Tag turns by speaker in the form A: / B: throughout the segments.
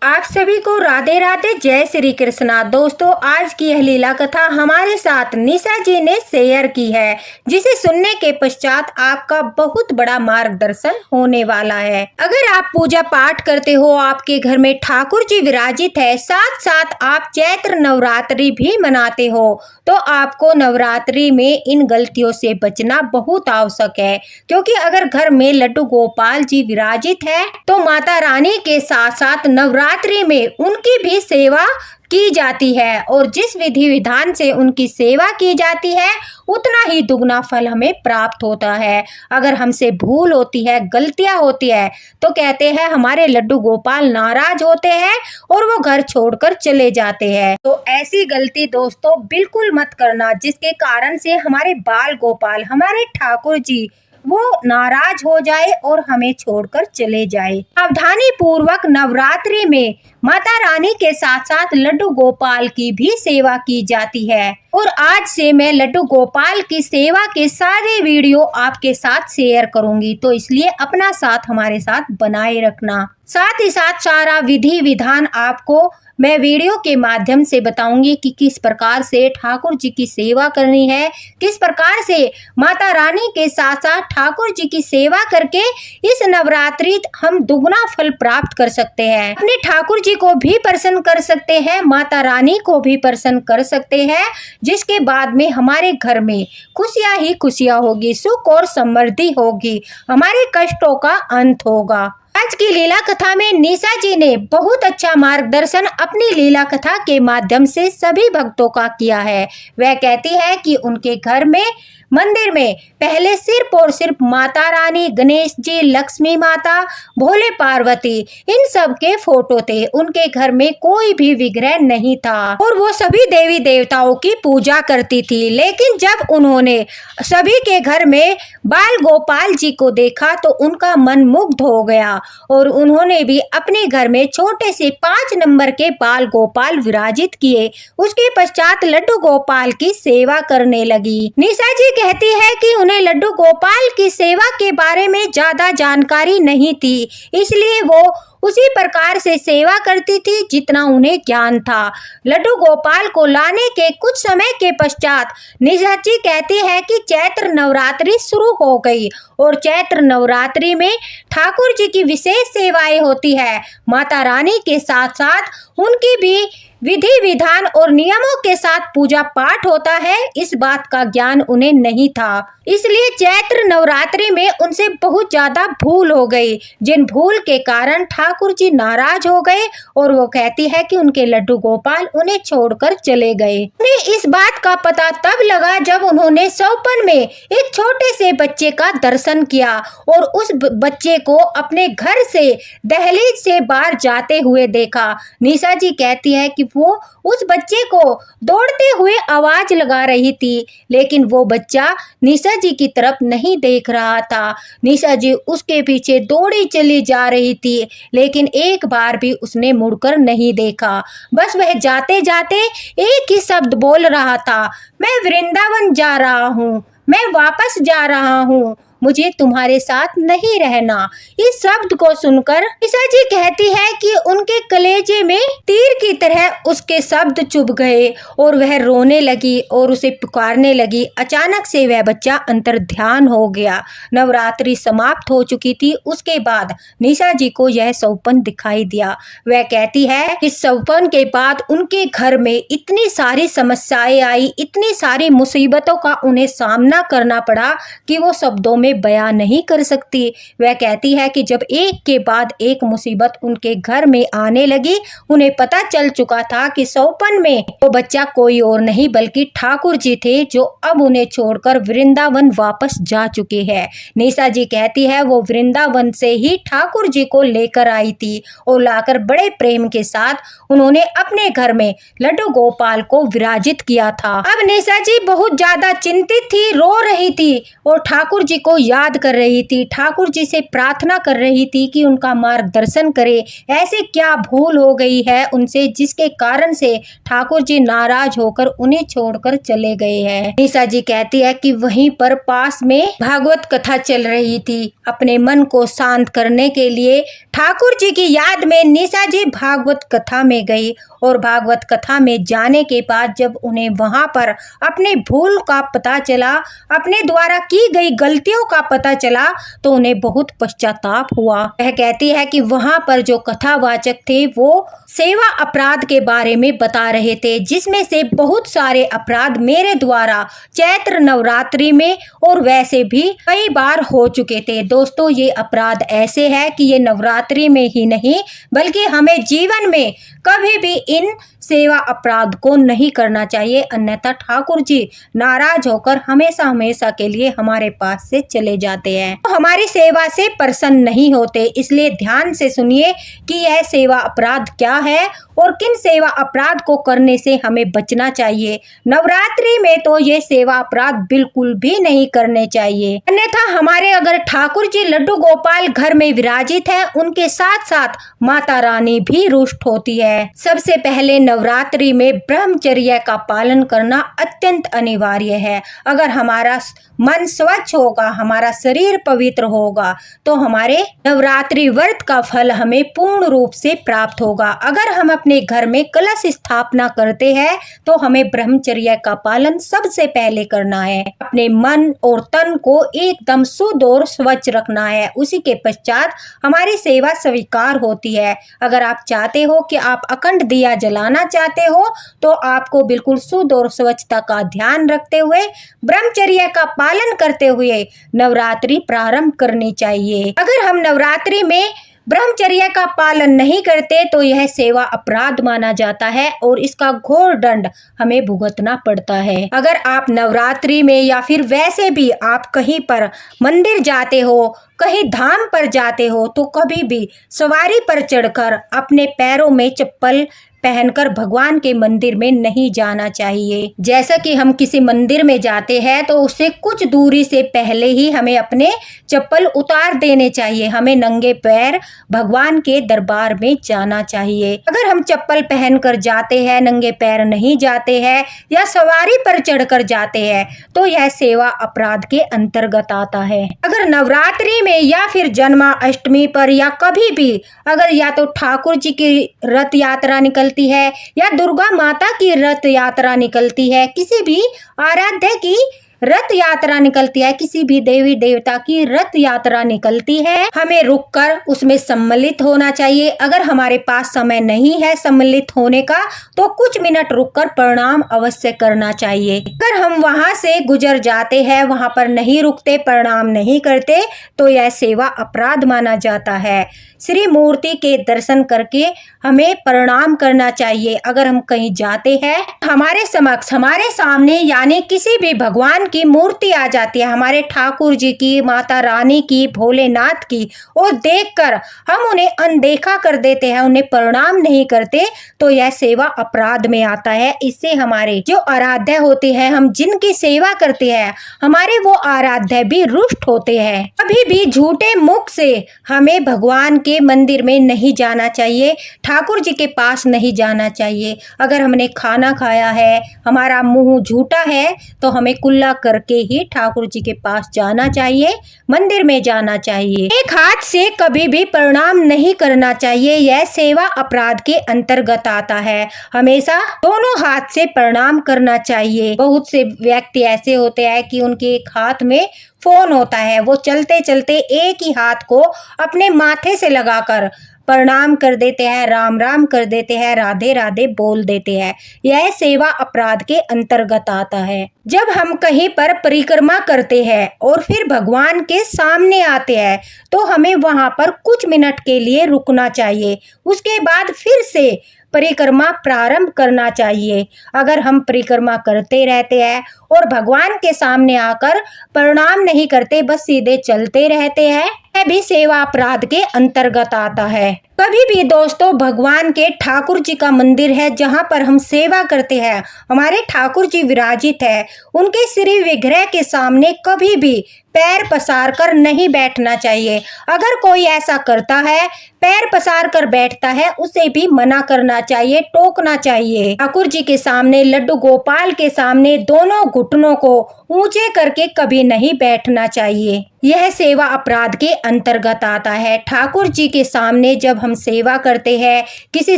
A: आप सभी को राधे राधे, जय श्री कृष्णा। दोस्तों, आज की यह लीला कथा हमारे साथ निशा जी ने शेयर की है, जिसे सुनने के पश्चात आपका बहुत बड़ा मार्गदर्शन होने वाला है। अगर आप पूजा पाठ करते हो, आपके घर में ठाकुर जी विराजित है, साथ साथ आप चैत्र नवरात्रि भी मनाते हो, तो आपको नवरात्रि में इन गलतियों से बचना बहुत आवश्यक है। क्योंकि अगर घर में लड्डू गोपाल जी विराजित है, तो माता रानी के साथ साथ नवरात्रि में उनकी भी सेवा की जाती है, और जिस विधि विधान से उनकी सेवा की जाती है, उतना ही दुगना फल हमें प्राप्त होता है। अगर हमसे भूल होती है, गलतियां होती है, तो कहते हैं हमारे लड्डू गोपाल नाराज होते हैं और वो घर छोड़कर चले जाते हैं। तो ऐसी गलती दोस्तों बिल्कुल मत करना, जिसके कारण से हमारे बाल गोपाल, हमारे ठाकुर जी वो नाराज हो जाए और हमें छोड़कर चले जाए। सावधानी पूर्वक नवरात्रि में माता रानी के साथ साथ लड्डू गोपाल की भी सेवा की जाती है, और आज से मैं लड्डू गोपाल की सेवा के सारे वीडियो आपके साथ शेयर करूंगी, तो इसलिए अपना साथ हमारे साथ बनाए रखना। साथ ही साथ सारा विधि विधान आपको मैं वीडियो के माध्यम से बताऊंगी कि किस प्रकार से ठाकुर जी की सेवा करनी है, किस प्रकार से माता रानी के साथ साथ ठाकुर जी की सेवा करके इस नवरात्रि हम दुगना फल प्राप्त कर सकते हैं। अपने ठाकुर जी को भी प्रसन्न कर सकते हैं, माता रानी को भी प्रसन्न कर सकते हैं, जिसके बाद में हमारे घर में खुशियां ही खुशियां होगी, सुख और समृद्धि होगी, हमारे कष्टों का अंत होगा। आज की लीला कथा में निशा जी ने बहुत अच्छा मार्गदर्शन अपनी लीला कथा के माध्यम से सभी भक्तों का किया है। वह कहती है कि उनके घर में मंदिर में पहले सिर्फ और सिर्फ माता रानी, गणेश जी, लक्ष्मी माता, भोले पार्वती, इन सब के फोटो थे। उनके घर में कोई भी विग्रह नहीं था और वो सभी देवी देवताओं की पूजा करती थी। लेकिन जब उन्होंने सभी के घर में बाल गोपाल जी को देखा तो उनका मन मुग्ध हो गया, और उन्होंने भी अपने घर में छोटे से 5 नंबर के बाल गोपाल विराजित किए। उसके पश्चात लड्डू गोपाल की सेवा करने लगी। निशा जी कहती है कि उन्हें लड्डू गोपाल की सेवा के बारे में ज्यादा जानकारी नहीं थी, इसलिए वो उसी प्रकार से सेवा करती थी जितना उन्हें ज्ञान था। लड्डू गोपाल को लाने के कुछ समय के पश्चात निशा जी कहती है कि चैत्र नवरात्रि शुरू हो गई, और चैत्र नवरात्रि में ठाकुर जी की विशेष सेवाएं होती है। माता रानी के साथ साथ उनकी भी विधि विधान और नियमों के साथ पूजा पाठ होता है। इस बात का ज्ञान उन्हें नहीं था, इसलिए चैत्र नवरात्रि में उनसे बहुत ज्यादा भूल हो गई, जिन भूल के कारण ठाकुर जी नाराज हो गए, और वो कहती है कि उनके लड्डू गोपाल उन्हें छोड़कर चले गए। उन्हें इस बात का पता तब लगा जब उन्होंने सौपन में एक छोटे से बच्चे का दर्शन किया, और उस बच्चे को अपने घर से दहलीज से बाहर जाते हुए देखा। निशा जी कहती है कि वो उस बच्चे को दौड़ते हुए आवाज लगा रही थी, लेकिन वो बच्चा निशा जी की तरफ नहीं देख रहा था। निशा जी उसके पीछे दौड़ी चली जा रही थी, लेकिन एक बार भी उसने मुड़कर नहीं देखा। बस वह जाते जाते एक ही शब्द बोल रहा था, मैं वृंदावन जा रहा हूँ, मैं वापस जा रहा हूँ, मुझे तुम्हारे साथ नहीं रहना। इस शब्द को सुनकर निशा जी कहती है कि उनके कलेजे में तीर की तरह उसके शब्द चुभ गए, और वह रोने लगी और उसे पुकारने लगी। अचानक से वह बच्चा अंतर्ध्यान हो गया। नवरात्रि समाप्त हो चुकी थी। उसके बाद निशा जी को यह सौपन दिखाई दिया। वह कहती है इस सौपन के बाद उनके घर में इतनी सारी समस्याएं आई, इतनी सारी मुसीबतों का उन्हें सामना करना पड़ा कि वो शब्दों में बयां नहीं कर सकती। वह कहती है कि जब एक के बाद एक मुसीबत उनके घर में आने लगी, उन्हें पता चल चुका था कि सौपन में वो बच्चा कोई और नहीं बल्कि ठाकुर जी थे, जो अब उन्हें छोड़कर वृंदावन वापस जा चुके हैं। निशा जी कहती है वो वृंदावन से ही ठाकुर जी को लेकर आई थी, और लाकर बड़े प्रेम के साथ उन्होंने अपने घर में लड्डू गोपाल को विराजित किया था। अब निशा जी बहुत ज्यादा चिंतित थी, रो रही थी और ठाकुर जी को याद कर रही थी, ठाकुर जी से प्रार्थना कर रही थी कि उनका मार्गदर्शन करे। ऐसे क्या भूल हो गई है उनसे, जिसके कारण से ठाकुर जी नाराज होकर उन्हें छोड़कर चले गए हैं। निशा जी कहती है कि वहीं पर पास में भागवत कथा चल रही थी। अपने मन को शांत करने के लिए ठाकुर जी की याद में निशा जी भागवत कथा में गई और भागवत कथा में जाने के बाद जब उन्हें वहां पर अपने भूल का पता चला, अपने द्वारा की गई गलतियों का पता चला, तो उन्हें बहुत पश्चाताप हुआ। वह कहती है कि वहां पर जो कथावाचक थे वो सेवा अपराध के बारे में बता रहे थे, जिसमें से बहुत सारे अपराध मेरे द्वारा चैत्र नवरात्रि में और वैसे भी कई बार हो चुके थे। दोस्तों, ये अपराध ऐसे है कि ये नवरात्रि में ही नहीं बल्कि हमें जीवन में कभी भी इन सेवा अपराध को नहीं करना चाहिए, अन्यथा ठाकुर जी नाराज होकर हमेशा हमेशा के लिए हमारे पास से चले जाते हैं, तो हमारी सेवा से प्रसन्न नहीं होते। इसलिए ध्यान से सुनिए कि यह सेवा अपराध क्या है और किन सेवा अपराध को करने से हमें बचना चाहिए। नवरात्रि में तो ये सेवा अपराध बिल्कुल भी नहीं करने चाहिए, अन्यथा हमारे अगर ठाकुर जी लड्डू गोपाल घर में विराजित है, उनके साथ साथ माता रानी भी रुष्ट होती है। सबसे पहले नवरात्रि में ब्रह्मचर्य का पालन करना अत्यंत अनिवार्य है। अगर हमारा मन स्वच्छ होगा, हमारा शरीर पवित्र होगा, तो हमारे नवरात्रि व्रत का फल हमें पूर्ण रूप से प्राप्त होगा। अगर हम अपने घर में कलश स्थापना करते हैं तो हमें ब्रह्मचर्य का पालन सबसे पहले करना है। अपने मन और तन को एकदम शुद्ध और स्वच्छ रखना है, उसी के पश्चात हमारी सेवा स्वीकार होती है। अगर आप चाहते हो कि आप अखंड दिया जलाना चाहते हो तो आपको बिल्कुल शुद्ध और स्वच्छता का ध्यान रखते हुए ब्रह्मचर्य का पालन करते हुए नवरात्रि प्रारंभ करनी चाहिए। अगर हम नवरात्रि में ब्रह्मचर्य का पालन नहीं करते तो यह सेवा अपराध माना जाता है और इसका घोर दंड हमें भुगतना पड़ता है। अगर आप नवरात्रि में या फिर वैसे भी आप कहीं पर मंदिर जाते हो, कहीं धाम पर जाते हो, तो कभी भी सवारी पर चढ़कर अपने पैरों में चप्पल पहनकर भगवान के मंदिर में नहीं जाना चाहिए। जैसा कि हम किसी मंदिर में जाते हैं तो उससे कुछ दूरी से पहले ही हमें अपने चप्पल उतार देने चाहिए। हमें नंगे पैर भगवान के दरबार में जाना चाहिए। अगर हम चप्पल पहनकर जाते हैं, नंगे पैर नहीं जाते हैं या सवारी पर चढ़कर जाते हैं तो यह सेवा अपराध के अंतर्गत आता है। अगर नवरात्रि में या फिर जन्माष्टमी पर या कभी भी अगर या तो ठाकुर जी की रथ यात्रा निकलती है या दुर्गा माता की रथ यात्रा निकलती है, किसी भी आराध्य की रथ यात्रा निकलती है, किसी भी देवी देवता की रथ यात्रा निकलती है, हमें रुककर उसमें सम्मिलित होना चाहिए। अगर हमारे पास समय नहीं है सम्मिलित होने का तो कुछ मिनट रुककर प्रणाम अवश्य करना चाहिए। अगर हम वहां से गुजर जाते हैं, वहां पर नहीं रुकते, प्रणाम नहीं करते तो यह सेवा अपराध माना जाता है। श्री मूर्ति के दर्शन करके हमें प्रणाम करना चाहिए। अगर हम कहीं जाते हैं, हमारे समक्ष, हमारे सामने यानी किसी भी भगवान की मूर्ति आ जाती है, हमारे ठाकुर जी की, माता रानी की, भोलेनाथ की, और देखकर हम उन्हें अनदेखा कर देते हैं, उन्हें प्रणाम नहीं करते तो यह सेवा अपराध में आता है। इससे हमारे जो आराध्य होते हैं, हम जिनकी सेवा करते हैं, हमारे वो आराध्य भी रुष्ट होते हैं। कभी भी झूठे मुख से हमें भगवान के मंदिर में नहीं जाना चाहिए, ठाकुर जी के पास नहीं जाना चाहिए। अगर हमने खाना खाया है, हमारा मुंह झूठा है, तो हमें कुल्ला करके ही ठाकुर जी के पास जाना चाहिए, मंदिर में जाना चाहिए। एक हाथ से कभी भी प्रणाम नहीं करना चाहिए, यह सेवा अपराध के अंतर्गत आता है। हमेशा दोनों हाथ से प्रणाम करना चाहिए। बहुत से व्यक्ति ऐसे होते हैं कि उनके एक हाथ में फोन होता है, वो चलते चलते एक ही हाथ को अपने माथे से लगाकर प्रणाम कर देते हैं, राम राम कर देते हैं, राधे राधे बोल देते हैं। यह सेवा अपराध के अंतर्गत आता है। जब हम कहीं पर परिक्रमा करते हैं और फिर भगवान के सामने आते हैं तो हमें वहां पर कुछ मिनट के लिए रुकना चाहिए, उसके बाद फिर से परिक्रमा प्रारंभ करना चाहिए। अगर हम परिक्रमा करते रहते हैं और भगवान के सामने आकर प्रणाम नहीं करते, बस सीधे चलते रहते हैं, यह भी सेवा अपराध के अंतर्गत आता है। कभी भी दोस्तों, भगवान के ठाकुर जी का मंदिर है जहां पर हम सेवा करते हैं, हमारे ठाकुर जी विराजित है, उनके श्री विग्रह के सामने कभी भी पैर पसार कर नहीं बैठना चाहिए। अगर कोई ऐसा करता है, पैर पसार कर बैठता है, उसे भी मना करना चाहिए, टोकना चाहिए। ठाकुर जी के सामने, लड्डू गोपाल के सामने दोनों घुटनों को ऊंचे करके कभी नहीं बैठना चाहिए। यह सेवा अपराध के अंतर्गत आता है। ठाकुर जी के सामने जब हम सेवा करते हैं, किसी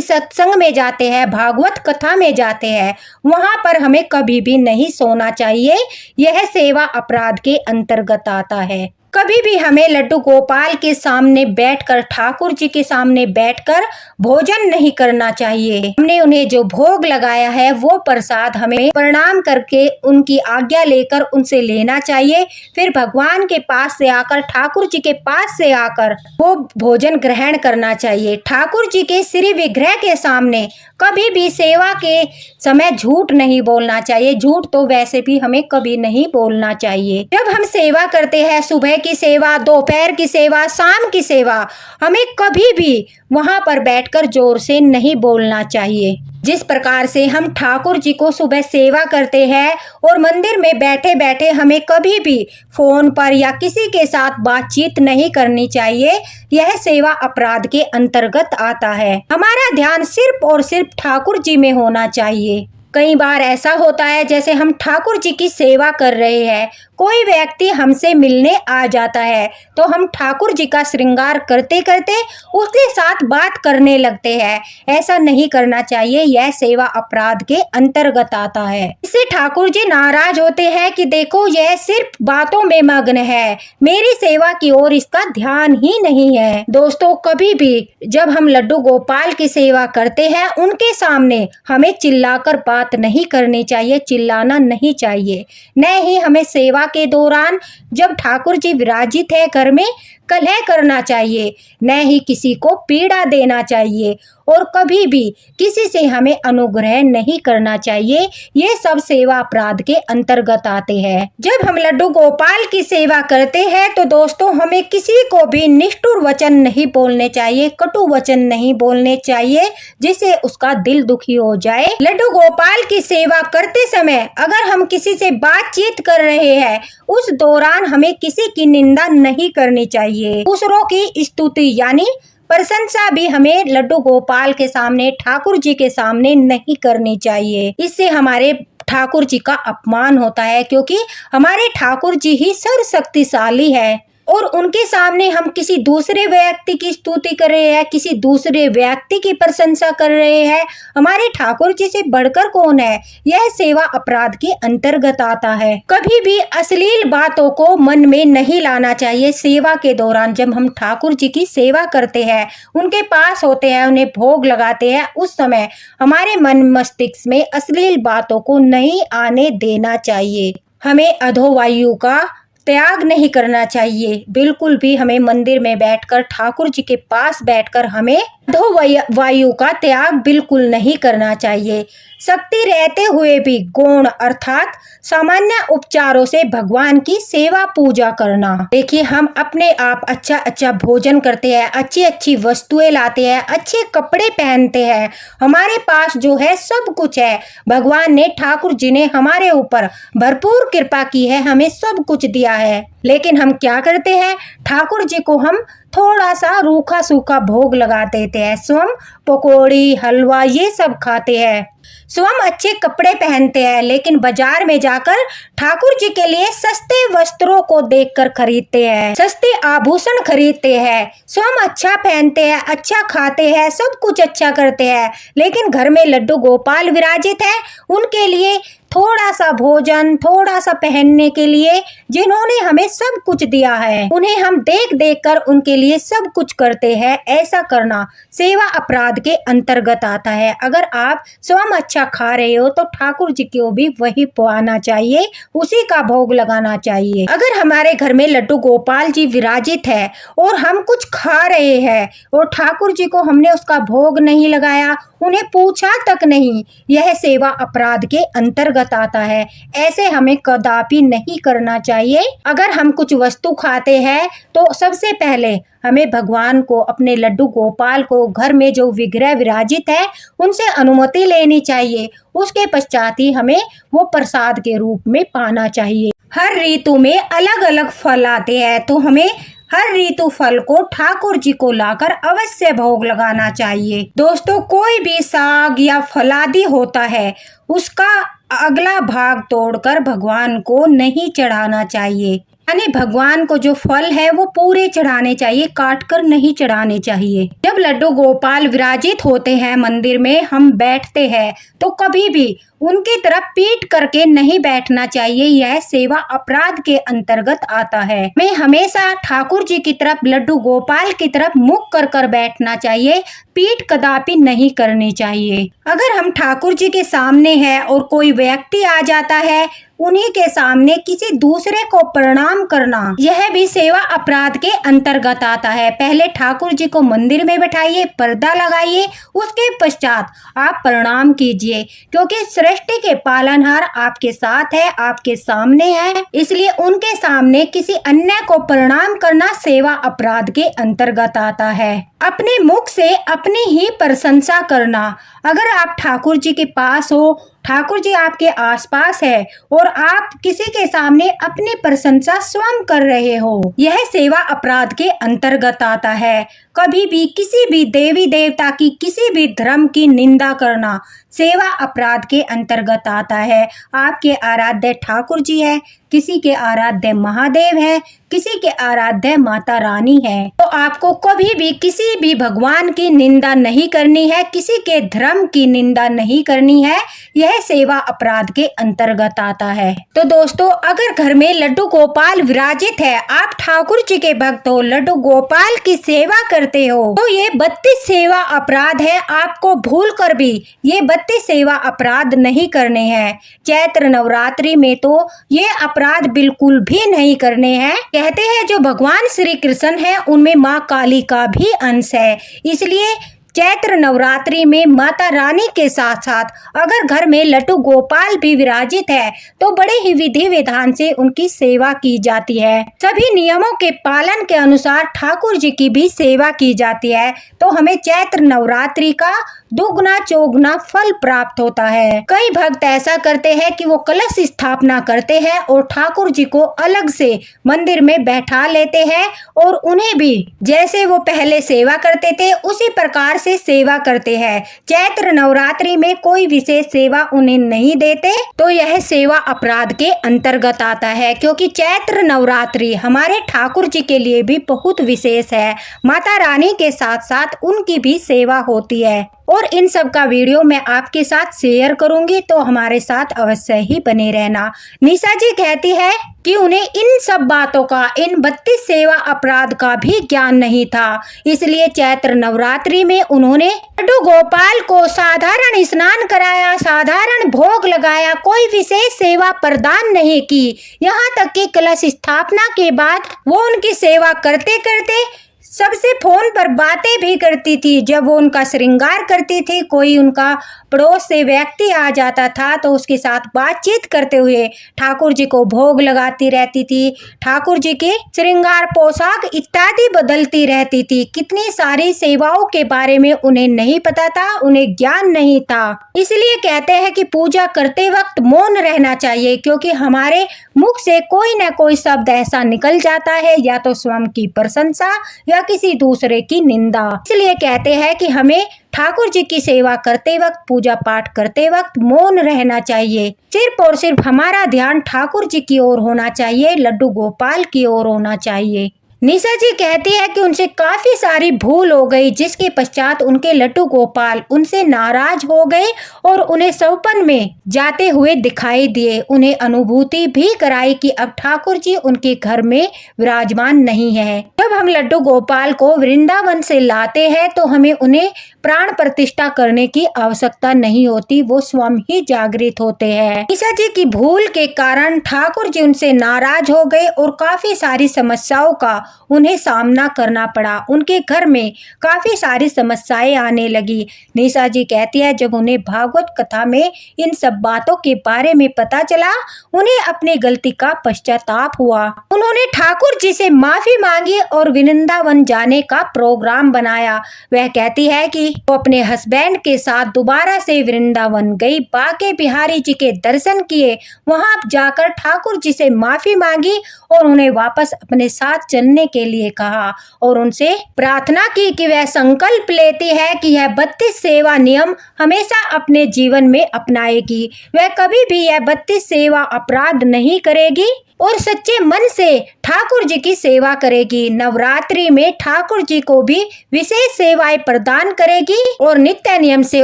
A: सत्संग में जाते हैं, भागवत कथा में जाते हैं, वहां पर हमें कभी भी नहीं सोना चाहिए। यह सेवा अपराध के अंतर्गत आता है। कभी भी हमें लड्डू गोपाल के सामने बैठकर, ठाकुर जी के सामने बैठकर भोजन नहीं करना चाहिए। हमने उन्हें जो भोग लगाया है वो प्रसाद हमें प्रणाम करके उनकी आज्ञा लेकर उनसे लेना चाहिए। फिर भगवान के पास से आकर, ठाकुर जी के पास से आकर वो भोजन ग्रहण करना चाहिए। ठाकुर जी के श्री विग्रह के सामने कभी भी सेवा के समय झूठ नहीं बोलना चाहिए। झूठ तो वैसे भी हमें कभी नहीं बोलना चाहिए। जब हम सेवा करते हैं, सुबह की सेवा, दोपहर की सेवा, शाम की सेवा, हमें कभी भी वहां पर बैठकर जोर से नहीं बोलना चाहिए। जिस प्रकार से हम ठाकुर जी को सुबह सेवा करते हैं और मंदिर में बैठे बैठे हमें कभी भी फोन पर या किसी के साथ बातचीत नहीं करनी चाहिए, यह सेवा अपराध के अंतर्गत आता है। हमारा ध्यान सिर्फ और सिर्फ ठाकुर जी में होना चाहिए। कई बार ऐसा होता है, जैसे हम ठाकुर जी की सेवा कर रहे हैं, कोई व्यक्ति हमसे मिलने आ जाता है तो हम ठाकुर जी का श्रृंगार करते करते उसके साथ बात करने लगते हैं। ऐसा नहीं करना चाहिए, यह सेवा अपराध के अंतर्गत आता है। इससे ठाकुर जी नाराज होते हैं कि देखो, यह सिर्फ बातों में मग्न है, मेरी सेवा की ओर इसका ध्यान ही नहीं है। दोस्तों, कभी भी जब हम लड्डू गोपाल की सेवा करते हैं, उनके सामने हमें चिल्लाकर बात नहीं करनी चाहिए, चिल्लाना नहीं चाहिए। न ही हमें सेवा के दौरान जब ठाकुर जी विराजित है घर में कलह करना चाहिए, न ही किसी को पीड़ा देना चाहिए और कभी भी किसी से हमें अनुग्रह नहीं करना चाहिए। ये सब सेवा अपराध के अंतर्गत आते हैं। जब हम लड्डू गोपाल की सेवा करते हैं तो दोस्तों, हमें किसी को भी निष्ठुर वचन नहीं बोलने चाहिए, कटु वचन नहीं बोलने चाहिए जिससे उसका दिल दुखी हो जाए। लड्डू गोपाल की सेवा करते समय अगर हम किसी से बातचीत कर रहे हैं, उस दौरान हमें किसी की निंदा नहीं करनी चाहिए। दूसरों की स्तुति यानी प्रशंसा भी हमें लड्डू गोपाल के सामने, ठाकुर जी के सामने नहीं करनी चाहिए। इससे हमारे ठाकुर जी का अपमान होता है, क्योंकि हमारे ठाकुर जी ही सर्वशक्तिशाली है और उनके सामने हम किसी दूसरे व्यक्ति की स्तुति कर रहे हैं, किसी दूसरे व्यक्ति की प्रशंसा कर रहे हैं। हमारे ठाकुर जी से बढ़कर कौन है? यह सेवा अपराध के अंतर्गत आता है। कभी भी अश्लील बातों को मन में नहीं लाना चाहिए। सेवा के दौरान जब हम ठाकुर जी की सेवा करते हैं, उनके पास होते हैं, उन्हें भोग लगाते हैं, उस समय हमारे मन मस्तिष्क में अश्लील बातों को नहीं आने देना चाहिए। हमें अधोवायु का त्याग नहीं करना चाहिए। बिल्कुल भी हमें मंदिर में बैठकर, ठाकुर जी के पास बैठकर हमें अधोवायु का त्याग बिल्कुल नहीं करना चाहिए। शक्ति रहते हुए भी गौण अर्थात सामान्य उपचारों से भगवान की सेवा पूजा करना। देखिए, हम अपने आप अच्छा अच्छा भोजन करते हैं, अच्छी अच्छी वस्तुएं लाते हैं, अच्छे कपड़े पहनते हैं, हमारे पास जो है सब कुछ है। भगवान ने, ठाकुर जी ने हमारे ऊपर भरपूर कृपा की है, हमें सब कुछ दिया है। लेकिन हम क्या करते हैं? ठाकुर जी को हम थोड़ा सा रूखा सूखा भोग लगा देते हैं। स्वयं पकौड़ी, हलवा ये सब खाते हैं, स्वयं अच्छे कपड़े पहनते हैं, लेकिन बाजार में जाकर ठाकुर जी के लिए सस्ते वस्त्रों को देखकर खरीदते हैं, सस्ते आभूषण खरीदते हैं, स्वयं अच्छा पहनते हैं, अच्छा खाते हैं, सब कुछ अच्छा करते हैं। लेकिन घर में लड्डू गोपाल विराजित है, उनके लिए थोड़ा सा भोजन, थोड़ा सा पहनने के लिए जिन्होंने हमें सब कुछ दिया है, उन्हें हम देख देख कर उनके लिए सब कुछ करते हैं। ऐसा करना सेवा अपराध के अंतर्गत आता है। अगर आप स्वयं अच्छा खा रहे हो तो ठाकुर जी को भी वही पवाना चाहिए, उसी का भोग लगाना चाहिए। अगर हमारे घर में लड्डू गोपाल जी विराजित है और हम कुछ खा रहे हैं और ठाकुर जी को हमने उसका भोग नहीं लगाया, उन्हें पूछा तक नहीं, यह सेवा अपराध के अंतर्गत आता है। ऐसे हमें कदापि नहीं करना चाहिए। अगर हम कुछ वस्तु खाते हैं तो सबसे पहले हमें भगवान को, अपने लड्डू गोपाल को, घर में जो विग्रह विराजित है उनसे अनुमति लेनी चाहिए। उसके पश्चात ही हमें वो प्रसाद के रूप में पाना चाहिए। हर ऋतु में अलग अलग फल आते हैं, तो हमें हर ऋतु फल को ठाकुर जी को लाकर अवश्य भोग लगाना चाहिए। दोस्तों, कोई भी साग या फलादि होता है उसका अगला भाग तोड़कर भगवान को नहीं चढ़ाना चाहिए, यानी भगवान को जो फल है वो पूरे चढ़ाने चाहिए, काट कर नहीं चढ़ाने चाहिए। जब लड्डू गोपाल विराजित होते हैं मंदिर में, हम बैठते हैं तो कभी भी उनकी तरफ पीठ करके नहीं बैठना चाहिए, यह सेवा अपराध के अंतर्गत आता है। हमें हमेशा ठाकुर जी की तरफ, लड्डू गोपाल की तरफ मुख कर कर बैठना चाहिए, पीठ कदापि नहीं करनी चाहिए। अगर हम ठाकुर जी के सामने हैं और कोई व्यक्ति आ जाता है, उन्हीं के सामने किसी दूसरे को प्रणाम करना, यह भी सेवा अपराध के अंतर्गत आता है। पहले ठाकुर जी को मंदिर में बैठाइए, पर्दा लगाइए, उसके पश्चात आप प्रणाम कीजिए, क्योंकि सृष्टि के पालनहार आपके साथ है, आपके सामने है, इसलिए उनके सामने किसी अन्य को प्रणाम करना सेवा अपराध के अंतर्गत आता है। अपने मुख से अपनी ही प्रशंसा करना, अगर आप ठाकुर जी के पास हो, ठाकुर जी आपके आसपास है और आप किसी के सामने अपनी प्रशंसा स्वयं कर रहे हो, यह सेवा अपराध के अंतर्गत आता है। कभी भी किसी भी देवी देवता की, किसी भी धर्म की निंदा करना सेवा अपराध के अंतर्गत आता है। आपके आराध्य ठाकुर जी है, किसी के आराध्य महादेव है, किसी के आराध्य माता रानी है, तो आपको कभी भी किसी भी भगवान की निंदा नहीं करनी है, किसी के धर्म की निंदा नहीं करनी है, यह सेवा अपराध के अंतर्गत आता है। तो दोस्तों, अगर घर में लड्डू गोपाल विराजित है, आप ठाकुर जी के भक्त हो, लड्डू गोपाल की सेवा करते हो, तो ये 32 सेवा अपराध है। आपको भूल कर भी ये 32 सेवा अपराध नहीं करने हैं। चैत्र नवरात्रि में तो ये अपराध बिल्कुल भी नहीं करने हैं। कहते हैं जो भगवान श्री कृष्ण है उनमें माँ काली का भी अंश है, इसलिए चैत्र नवरात्रि में माता रानी के साथ साथ अगर घर में लड्डू गोपाल भी विराजित है तो बड़े ही विधि विधान से उनकी सेवा की जाती है। सभी नियमों के पालन के अनुसार ठाकुर जी की भी सेवा की जाती है, तो हमें चैत्र नवरात्रि का दुगना चौगुना फल प्राप्त होता है। कई भक्त ऐसा करते हैं कि वो कलश स्थापना करते हैं और ठाकुर जी को अलग से मंदिर में बैठा लेते हैं और उन्हें भी जैसे वो पहले सेवा करते थे उसी प्रकार से सेवा करते हैं। चैत्र नवरात्रि में कोई विशेष सेवा उन्हें नहीं देते, तो यह सेवा अपराध के अंतर्गत आता है, क्योंकि चैत्र नवरात्रि हमारे ठाकुर जी के लिए भी बहुत विशेष है। माता रानी के साथ साथ उनकी भी सेवा होती है और इन सब का वीडियो मैं आपके साथ शेयर करूंगी, तो हमारे साथ अवश्य ही बने रहना। निशा जी कहती है कि उन्हें इन सब बातों का, इन 32 सेवा अपराध का भी ज्ञान नहीं था, इसलिए चैत्र नवरात्रि में उन्होंने लड्डू गोपाल को साधारण स्नान कराया, साधारण भोग लगाया, कोई विशेष सेवा प्रदान नहीं की। यहाँ तक कि कलश स्थापना के बाद वो उनकी सेवा करते करते सबसे फोन पर बातें भी करती थी। जब वो उनका श्रृंगार करती थी, कोई उनका पड़ोस से व्यक्ति आ जाता था तो उसके साथ बातचीत करते हुए ठाकुर जी को भोग लगाती रहती थी, ठाकुर जी के श्रृंगार पोशाक इत्यादि बदलती रहती थी। कितनी सारी सेवाओं के बारे में उन्हें नहीं पता था, उन्हें ज्ञान नहीं था। इसलिए कहते हैं कि पूजा करते वक्त मौन रहना चाहिए, क्योंकि हमारे मुख से कोई न कोई शब्द ऐसा निकल जाता है, या तो स्वयं की प्रशंसा या किसी दूसरे की निंदा। इसलिए कहते हैं कि हमें ठाकुर जी की सेवा करते वक्त, पूजा पाठ करते वक्त मौन रहना चाहिए। सिर्फ और सिर्फ हमारा ध्यान ठाकुर जी की ओर होना चाहिए, लड्डू गोपाल की ओर होना चाहिए। निशा जी कहती है कि उनसे काफी सारी भूल हो गई, जिसके पश्चात उनके लड्डू गोपाल उनसे नाराज हो गए और उन्हें सौपन में जाते हुए दिखाई दिए। उन्हें अनुभूति भी कराई कि अब ठाकुर जी उनके घर में विराजमान नहीं है। जब हम लड्डू गोपाल को वृंदावन से लाते हैं तो हमें उन्हें प्राण प्रतिष्ठा करने की आवश्यकता नहीं होती, वो स्वयं ही जागृत होते हैं। निशा जी की भूल के कारण ठाकुर जी उनसे नाराज हो गए और काफी सारी समस्याओं का उन्हें सामना करना पड़ा। उनके घर में काफी सारी समस्याएं आने लगी। निशा जी कहती है जब उन्हें भागवत कथा में इन सब बातों के बारे में पता चला, उन्हें अपनी गलती का पश्चाताप हुआ। उन्होंने ठाकुर जी से माफी मांगी और वृंदावन जाने का प्रोग्राम बनाया। वह कहती है कि वो अपने हस्बैंड के साथ दोबारा से वृंदावन गई, बांके बिहारी जी के दर्शन किए, वहां जाकर ठाकुर जी से माफी मांगी और उन्हें वापस अपने साथ चलने के लिए कहा और उनसे प्रार्थना की कि वह संकल्प लेती है कि यह 32 सेवा नियम हमेशा अपने जीवन में अपनाएगी। वह कभी भी यह 32 सेवा अपराध नहीं करेगी और सच्चे मन से ठाकुर जी की सेवा करेगी। नवरात्रि में ठाकुर जी को भी विशेष सेवाएं प्रदान करेगी और नित्य नियम से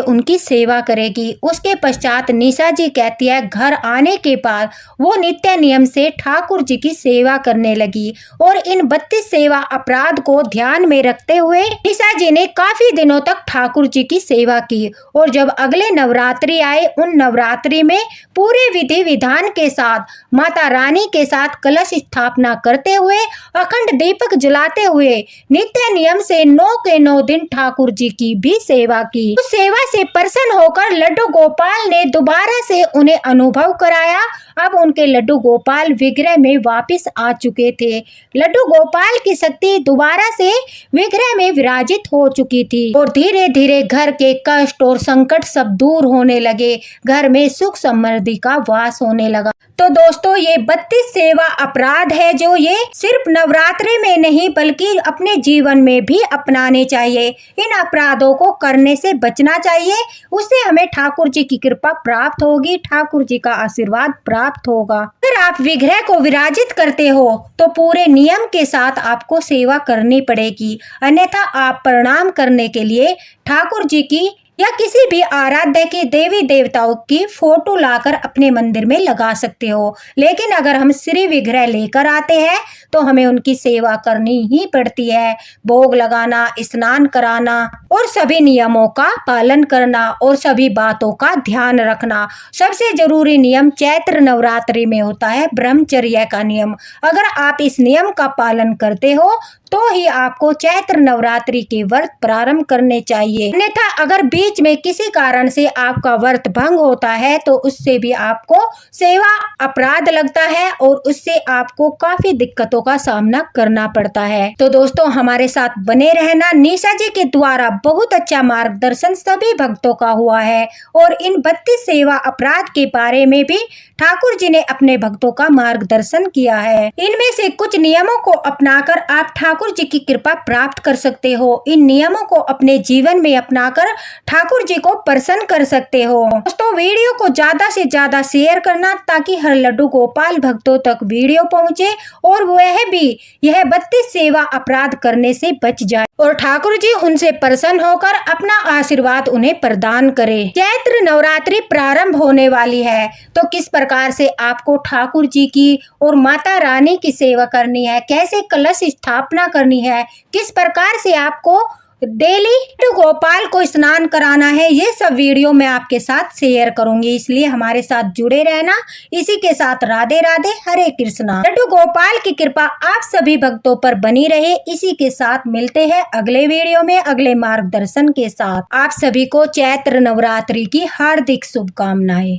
A: उनकी सेवा करेगी। उसके पश्चात निशा जी कहती है घर आने के बाद वो नित्य नियम से ठाकुर जी की सेवा करने लगी और इन 32 सेवा अपराध को ध्यान में रखते हुए निशा जी ने काफी दिनों तक ठाकुर जी की सेवा की। और जब अगले नवरात्रि आए, उन नवरात्रि में पूरे विधि विधान के साथ माता रानी के साथ कलश स्थापना करते हुए, अखंड दीपक जलाते हुए नित्य नियम से 9 के 9 दिन ठाकुर जी की भी सेवा की। उस सेवा से प्रसन्न होकर लड्डू गोपाल ने दोबारा से उन्हें अनुभव कराया। अब उनके लड्डू गोपाल विग्रह में वापस आ चुके थे। लड्डू गोपाल की शक्ति दोबारा से विग्रह में विराजित हो चुकी थी और धीरे धीरे घर के कष्ट और संकट सब दूर होने लगे। घर में सुख समृद्धि का वास होने लगा। तो दोस्तों ये 32 सेवा अपराध है जो ये सिर्फ नवरात्रि में नहीं बल्कि अपने जीवन में भी अपनाने चाहिए। इन अपराधों को करने से बचना चाहिए, उससे हमें ठाकुर जी की कृपा प्राप्त होगी, ठाकुर जी का आशीर्वाद प्राप्त होगा। अगर आप विग्रह को विराजित करते हो तो पूरे नियम के साथ आपको सेवा करनी पड़ेगी, अन्यथा आप प्रणाम करने के लिए ठाकुर जी की या किसी भी आराध्य के देवी देवताओं की फोटो लाकर अपने मंदिर में लगा सकते हो। लेकिन अगर हम श्री विग्रह लेकर आते हैं तो हमें उनकी सेवा करनी ही पड़ती है। भोग लगाना, स्नान कराना और सभी नियमों का पालन करना और सभी बातों का ध्यान रखना। सबसे जरूरी नियम चैत्र नवरात्रि में होता है ब्रह्मचर्य का नियम। अगर आप इस नियम का पालन करते हो तो ही आपको चैत्र नवरात्रि के व्रत प्रारंभ करने चाहिए। अन्यथा अगर बीच में किसी कारण से आपका व्रत भंग होता है तो उससे भी आपको सेवा अपराध लगता है और उससे आपको काफी दिक्कतों का सामना करना पड़ता है। तो दोस्तों हमारे साथ बने रहना। निशा जी के द्वारा बहुत अच्छा मार्गदर्शन सभी भक्तों का हुआ है और इन 32 सेवा अपराध के बारे में भी ठाकुर जी ने अपने भक्तों का मार्गदर्शन किया है। इनमें से कुछ नियमों को अपनाकर आप ठाकुर जी की कृपा प्राप्त कर सकते हो। इन नियमों को अपने जीवन में अपनाकर ठाकुर जी को प्रसन्न कर सकते हो। दोस्तों वीडियो को ज्यादा से ज्यादा शेयर करना ताकि हर लड्डू गोपाल भक्तों तक वीडियो पहुंचे और वह भी यह 32 सेवा अपराध करने से बच जाए और ठाकुर जी उनसे प्रसन्न होकर अपना आशीर्वाद उन्हें प्रदान करे। चैत्र नवरात्रि प्रारंभ होने वाली है तो किस प्रकार से आपको ठाकुर जी की और माता रानी की सेवा करनी है, कैसे कलश स्थापना करनी है, किस प्रकार से आपको डेली गोपाल को स्नान कराना है, ये सब वीडियो मैं आपके साथ शेयर करूंगी, इसलिए हमारे साथ जुड़े रहना। इसी के साथ राधे राधे, हरे कृष्णा। लड्डू गोपाल की कृपा आप सभी भक्तों पर बनी रहे। इसी के साथ मिलते हैं अगले वीडियो में अगले मार्गदर्शन के साथ। आप सभी को चैत्र नवरात्रि की हार्दिक शुभकामनाएं।